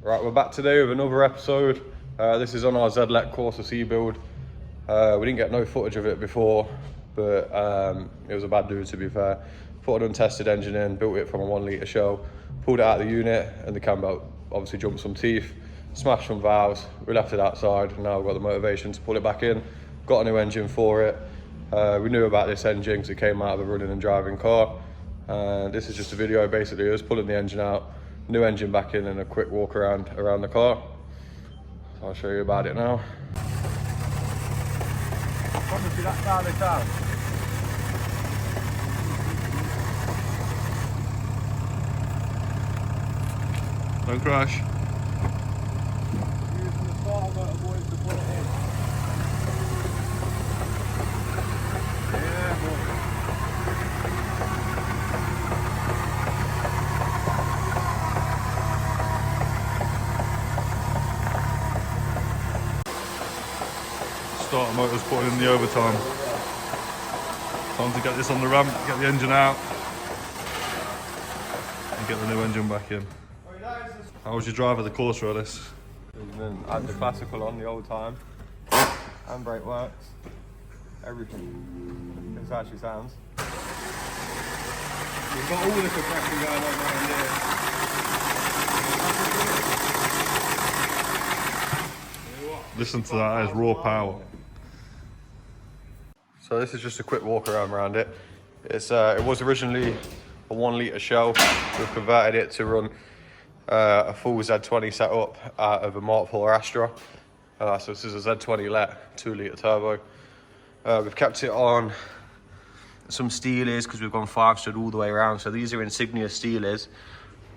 Right, we're back today with another episode. This is on our Z20 Corsa C build. We didn't get no footage of it before, but it was a bad do, to be fair. Put an untested engine in, built it from a 1 litre shell, pulled it out of the unit, and the cam belt obviously jumped some teeth, smashed some valves. We left it outside, and now we've got the motivation to pull it back in. Got a new engine for it. We knew about this engine because it came out of a running and driving car. This is just a video basically us pulling the engine out, new engine back in, and a quick walk around the car. So I'll show you about it now. Honestly, that's how they sound. Don't crash. Using the starter motor boys to pull it in. Yeah, boy. Starter motor's putting in the overtime. Time to get this on the ramp, get the engine out, and get the new engine back in. How was your drive of the Corsa, Ellis? Add the classical on the old time. Handbrake works. Everything. That's how she sounds. We've got all the compression going on around here. Listen to that, it's raw power. So this is just a quick walk around it. It was originally a 1 litre shell. We've converted it to run a full Z20 setup out of a Mark IV Astra. So this is a Z20 LET 2 litre turbo. We've kept it on some Steelers because we've gone 5-stroke all the way around. So these are Insignia Steelers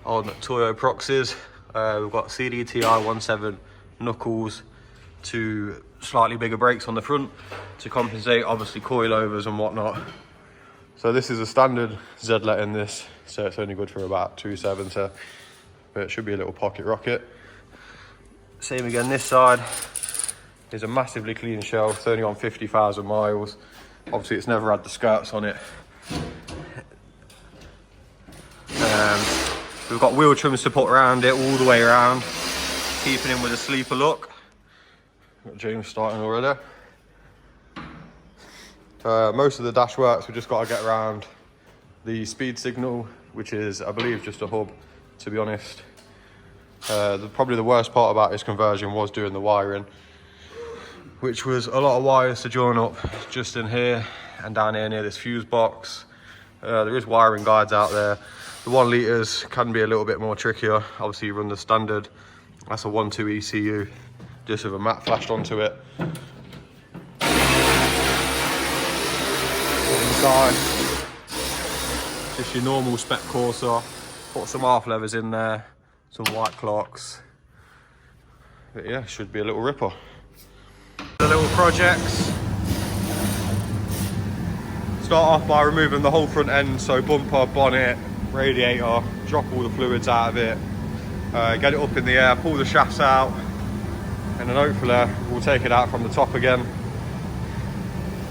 on Toyo Proxys. We've got CDTI 17 knuckles to slightly bigger brakes on the front to compensate obviously coilovers and whatnot. So this is a standard Z-let in this, so it's only good for about 270, but it should be a little pocket rocket. Same again this side. Is a massively clean shell, it's only on 50,000 miles. Obviously it's never had the skirts on it. We've got wheel trims to put around it all the way around, keeping in with a sleeper look. Got James starting already. Most of the dash works, we've just got to get around the speed signal, which is, I believe, just a hub, to be honest. Probably the worst part about this conversion was doing the wiring, which was a lot of wires to join up just in here and down here near this fuse box. There is wiring guides out there. The 1 litres can be a little bit more trickier. Obviously you run the standard, that's a 1.2 ECU, just with a mat flashed onto it. Inside, just your normal spec Corsa. Put some half levers in there, some white clocks. But yeah, should be a little ripper. The little projects. Start off by removing the whole front end, so bumper, bonnet, radiator, drop all the fluids out of it, get it up in the air, pull the shafts out, and then hopefully we'll take it out from the top again.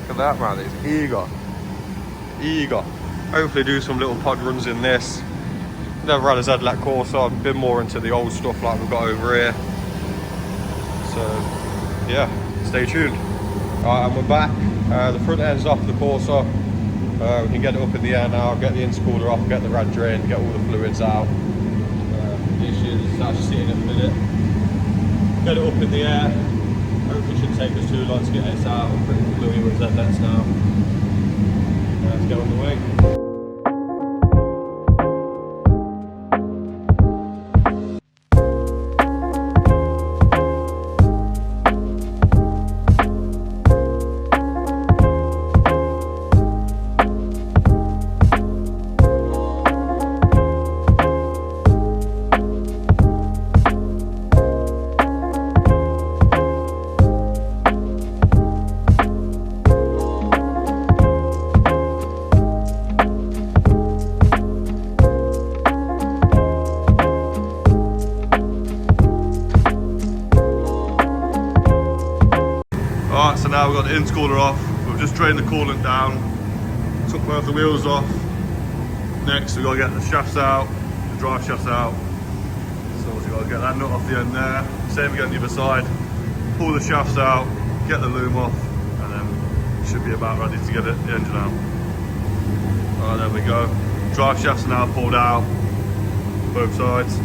Look at that, man, it's eager. Hopefully do some little pod runs in this. Never had a Z-let Corsa, I've been more into the old stuff like we've got over here. So yeah, stay tuned. Right, and we're back. The front end's off the Corsa. We can get it up in the air now, get the intercooler off, get the rad drain, get all the fluids out. It's actually sitting in a minute. Get it up in the air. Hopefully it shouldn't take us too long to get this out. I'm pretty familiar with Z-lets now. Let's get on the way. Alright, so now we've got the intercooler off. We've just drained the coolant down, took both the wheels off. Next we've got to get the shafts out, the drive shafts out. So we've got got to get that nut off the end there. Same again on the other side. Pull the shafts out, get the loom off, and then it should be about ready to get the engine out. Alright, there we go. Drive shafts are now pulled out, both sides,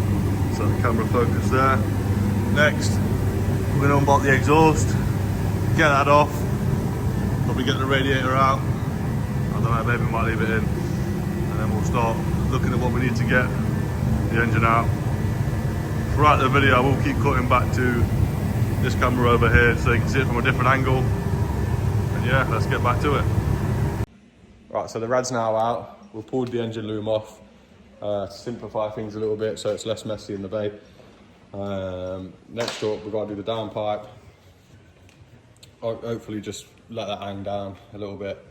so the camera focus there. Next, we're going to unbolt the exhaust, get that off, probably get the radiator out. I don't know, maybe we might leave it in, and then we'll start looking at what we need to get the engine out. Throughout the video, I will keep cutting back to this camera over here so you can see it from a different angle. And yeah, let's get back to it. Right, so the rad's now out. We've pulled the engine loom off to simplify things a little bit so it's less messy in the bay. Next up, we've got to do the downpipe. Hopefully just let that hang down a little bit.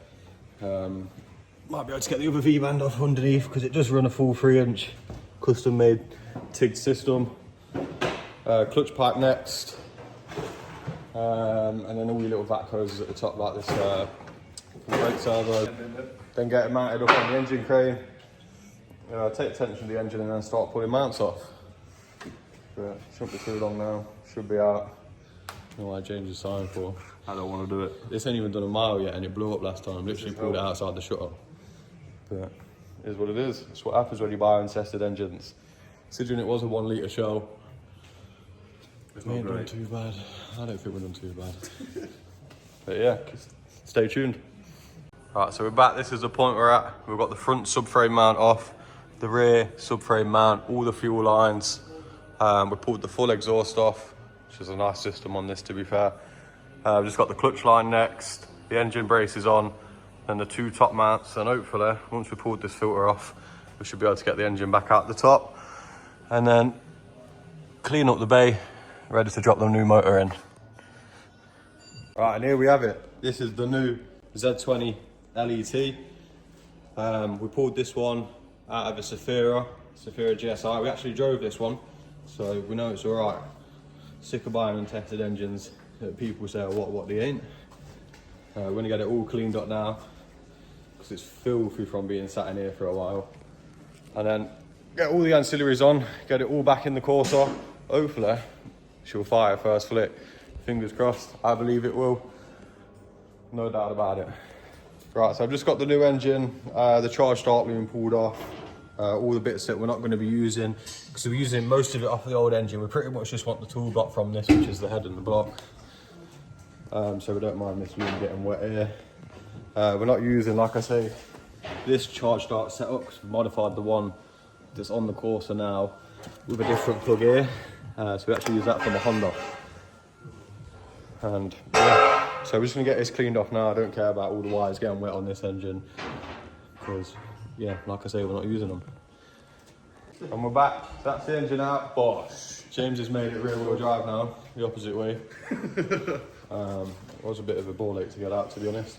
Might be able to get the other V-band off underneath because it does run a full 3-inch custom made TIG system. Clutch pipe next. And then all your little vac hoses at the top like this brake servo. Then get it mounted up on the engine crane. Take tension of the engine and then start pulling mounts off. But shouldn't be too long now. Should be out. I don't know why James is signed for. I don't want to do it. This ain't even done a mile yet and it blew up last time. Literally pulled it outside the shutter. But it is what it is. It's what happens when you buy untested engines. Considering it was a 1 litre show, we ain't done too bad. I don't think we've done too bad. But yeah, stay tuned. Right, so we're back. This is the point we're at. We've got the front subframe mount off, the rear subframe mount, all the fuel lines. We pulled the full exhaust off, which is a nice system on this to be fair. We've just got the clutch line next, the engine brace is on, and the 2 top mounts, and hopefully, once we pulled this filter off, we should be able to get the engine back out the top, and then clean up the bay, ready to drop the new motor in. Right, and here we have it. This is the new Z20 LET. We pulled this one out of a Safira GSI. We actually drove this one, so we know it's all right. Sick of buying untested engines that people say are what they ain't. We're gonna get it all cleaned up now because it's filthy from being sat in here for a while. And then get all the ancillaries on, get it all back in the Corsa. Hopefully, she'll fire first flick. Fingers crossed, I believe it will. No doubt about it. Right, so I've just got the new engine, the charge start loom pulled off, all the bits that we're not going to be using, because we're using most of it off the old engine. We pretty much just want the tool block from this, which is the head and the block. So we don't mind this loom getting wet here. We're not using, like I say, this charge start setup, because we've modified the one that's on the Corsa now with a different plug here. So we actually use that from a Honda. And yeah, so we're just gonna get this cleaned off now. I don't care about all the wires getting wet on this engine because, yeah, like I say, we're not using them. And we're back. That's the engine out. Bosh. James has made it rear wheel drive now, the opposite way. It was a bit of a ball ache to get out, to be honest.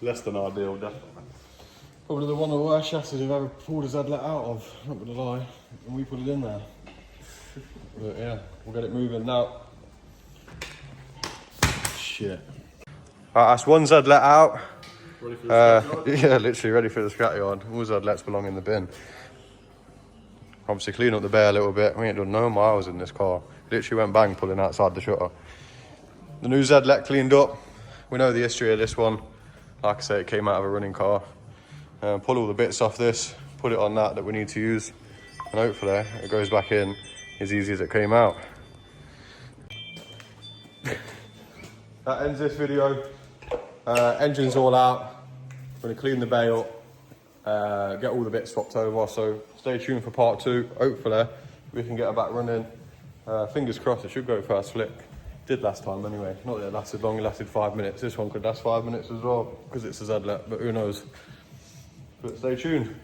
Less than ideal, definitely. Probably the one of the worst chassis we've ever pulled his headlet out of, not gonna lie, and we put it in there. But yeah, we'll get it moving now. Shit. Alright, that's one Z let out. Ready for the scrap yard? Yeah, literally ready for the scrap yard. All Z lets belong in the bin. Obviously clean up the bay a little bit. We ain't done no miles in this car. Literally went bang pulling outside the shutter. The new Z let cleaned up. We know the history of this one. Like I say, it came out of a running car. Pull all the bits off this, put it on that we need to use, and hopefully it goes back in as easy as it came out. That ends this video. Engine's all out. We're gonna clean the bay up, get all the bits swapped over, so stay tuned for part 2. Hopefully we can get it back running. Fingers crossed it should go first flick. Did last time anyway. Not that it lasted long, it lasted 5 minutes. This one could last 5 minutes as well, because it's a Z-let, but who knows. But stay tuned.